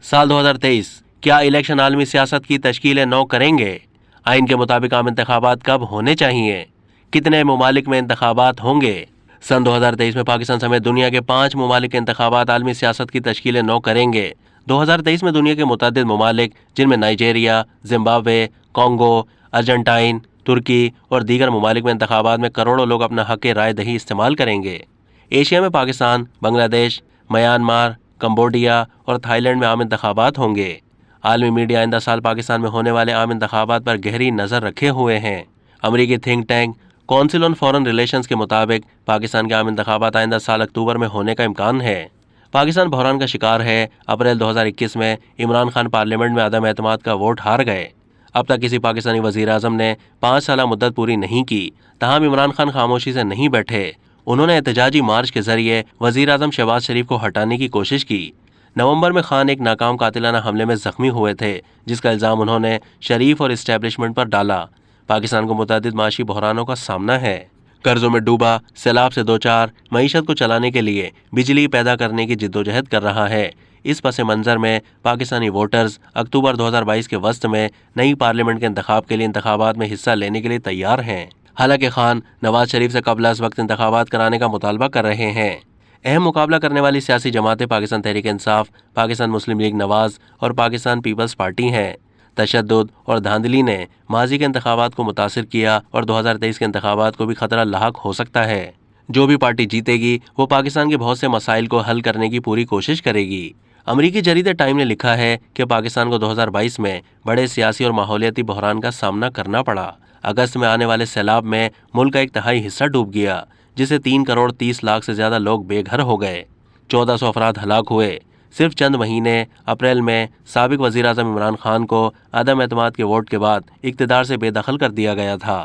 साल 2023 क्या इलेक्शन आलमी सियासत की तश्कील नौ करेंगे? आइन के मुताबिक आम इंतखाबात कब होने चाहिए? कितने ममालिक में इंतखाबात होंगे? सन 2023 में पाकिस्तान समेत दुनिया के 5 ममालिक के इंतखाबात आलमी सियासत की तश्कील नौ करेंगे। 2023 में दुनिया के मुतअद्दिद ममालिक जिनमें नाइजेरिया, जिम्बाब्वे, कॉन्गो, अर्जेंटाइन, तुर्की और दीगर ममालिक में इंतखाबात में करोड़ों लोग अपना हक राय दही इस्तेमाल करेंगे। एशिया में पाकिस्तान, बांग्लादेश, म्यांमार, कंबोडिया और थाईलैंड में आम इंतखाबात होंगे। आलमी मीडिया आइंदा साल पाकिस्तान में होने वाले आम इंतखाबात पर गहरी नज़र रखे हुए हैं। अमरीकी think tank council on foreign relations के मुताबिक पाकिस्तान के आम इंतखाबात आइंदा साल अक्टूबर में होने का इम्कान है। पाकिस्तान बहरान का शिकार है। अप्रैल 2021 में इमरान खान पार्लियामेंट में अदम एतमाद का वोट हार गए। अब तक किसी पाकिस्तानी वज़ीर आज़म ने 5 साल मुद्दत पूरी नहीं की। तमाम इमरान खान खामोशी से नहीं बैठे। उन्होंने एहतजाजी मार्च के जरिए वज़ीर आज़म शहबाज शरीफ को हटाने की कोशिश की। नवंबर में खान एक नाकाम कातिलाना हमले में जख्मी हुए थे, जिसका इल्ज़ाम उन्होंने शरीफ और इस्टेब्लिशमेंट पर डाला। पाकिस्तान को मुतअद्दिद माशी बहरानों का सामना है। कर्जों में डूबा, सैलाब से दो चार, मईशत को चलाने के लिए बिजली पैदा करने की जिद्दोजहद कर रहा है। इस पस मंज़र में पाकिस्तानी वोटर्स अक्टूबर 2022 के वस्त में नई पार्लियामेंट के इंतखाब के लिए इंतखाबात में हिस्सा लेने के लिए तैयार हैं। हालांकि खान नवाज शरीफ से कबल अज़ वक्त इंतखाबात कराने का मुतालबा कर रहे हैं। अहम मुकाबला करने वाली सियासी जमातें पाकिस्तान तहरीक इंसाफ, पाकिस्तान मुस्लिम लीग नवाज और पाकिस्तान पीपल्स पार्टी हैं। तशद्दुद और धांधली ने माजी के इंतखाबात को मुतासिर किया और 2023 के इंतखाबात को भी खतरा लाहक हो सकता है। जो भी पार्टी जीतेगी वो पाकिस्तान के बहुत से मसाइल को हल करने की पूरी कोशिश करेगी। अमरीकी जरीदे टाइम ने लिखा है कि पाकिस्तान को 2022 में बड़े सियासी और माहौलियाती बहरान का सामना करना पड़ा। अगस्त में आने वाले सैलाब में मुल्क का 1/3 हिस्सा डूब गया, जिससे 3 करोड़ 30 लाख से ज्यादा लोग बेघर हो गए। 1400 अफराद हलाक हुए। सिर्फ चंद महीने अप्रैल में साबिक वज़ीर आज़म इमरान खान को अदम एतमाद के वोट के बाद इक़्तिदार से बेदखल कर दिया गया था।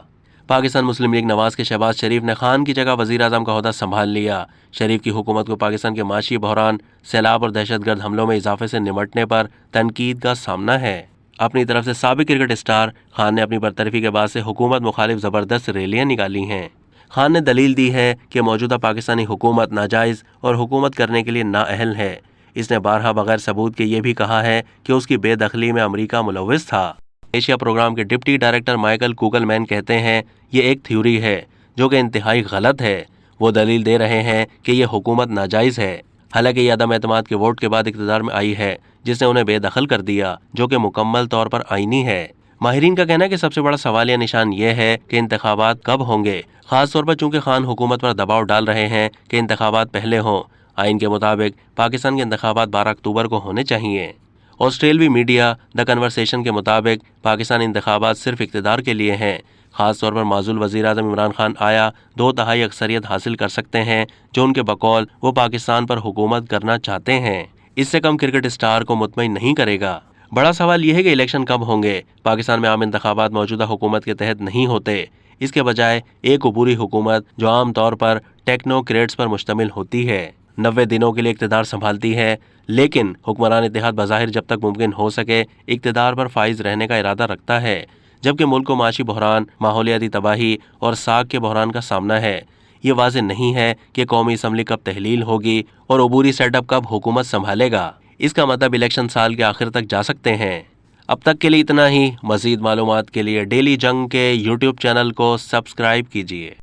पाकिस्तान मुस्लिम लीग नवाज के शहबाज शरीफ ने खान की जगह वज़ीर आज़म का ओहदा संभाल लिया। शरीफ की हुकूमत को पाकिस्तान के माशी बहरान, सैलाब और दहशतगर्द हमलों में इजाफे से निमटने पर तनकीद का सामना है। अपनी तरफ से साबिक क्रिकेट स्टार खान ने अपनी बरतरफी के बाद से हुकूमत मुखालिफ ज़बरदस्त रैलियाँ निकाली हैं। खान ने दलील दी है कि मौजूदा पाकिस्तानी हुकूमत नाजायज़ और हुकूमत करने के लिए नाअहल है। इसने बारहा बगैर सबूत के ये भी कहा है कि उसकी बेदखली में अमेरिका मुलव्विस था। एशिया प्रोग्राम के डिप्टी डायरेक्टर माइकल कुगलमैन कहते हैं ये एक थ्योरी है जो कि इंतहाई गलत है। वो दलील दे रहे हैं कि ये हुकूमत नाजायज़ है। हालांकि ये अदम एतमाद के वोट के बाद इक़्तिदार में आई है, जिसने उन्हें बेदखल कर दिया, जो कि मुकम्मल तौर पर आईनी है। माहिरीन का कहना है कि सबसे बड़ा सवालिया निशान ये है कि इंतखाबात कब होंगे, खासतौर पर चूंकि खान हुकूमत पर दबाव डाल रहे हैं कि इंतखाबात पहले हों। आइन के मुताबिक पाकिस्तान के इंतखाबात 12 अक्टूबर को होने चाहिए। ऑस्ट्रेलवी मीडिया द कन्वर्सेशन के मुताबिक पाकिस्तान इंतखाबात सिर्फ इक़्तिदार के लिए हैं। खासतौर पर माजूल वज़ीर आज़म इमरान खान आया 2/3 अक्सरियत हासिल कर सकते हैं, जो उनके बकौल वो पाकिस्तान पर हुकूमत करना चाहते हैं। इससे कम क्रिकेट स्टार को मुतमईन नहीं करेगा। बड़ा सवाल यह है कि इलेक्शन कब होंगे। पाकिस्तान में आम इंतखाबात मौजूदा हुकूमत के तहत नहीं होते। इसके बजाय एक अबूरी हुकूमत जो आम तौर पर टेक्नोक्रेट्स पर मुश्तमिल होती है 90 दिनों के लिए इक़्तिदार संभालती है, लेकिन हुक्मरान इत्तेहाद बज़ाहिर जब तक मुमकिन हो सके इक़्तिदार पर फाइज रहने का इरादा रखता है, जबकि मुल्क को माशी बहरान, माहौलियाती तबाही और साग के बहरान का सामना है। ये वाज़ेह नहीं है कि कौमी असम्बली कब तहलील होगी और अबूरी सेटअप कब हुकूमत संभालेगा। इसका मतलब इलेक्शन साल के आखिर तक जा सकते हैं। अब तक के लिए इतना ही। मज़ीद मालूमात के लिए डेली जंग के यूट्यूब चैनल को सब्सक्राइब कीजिए।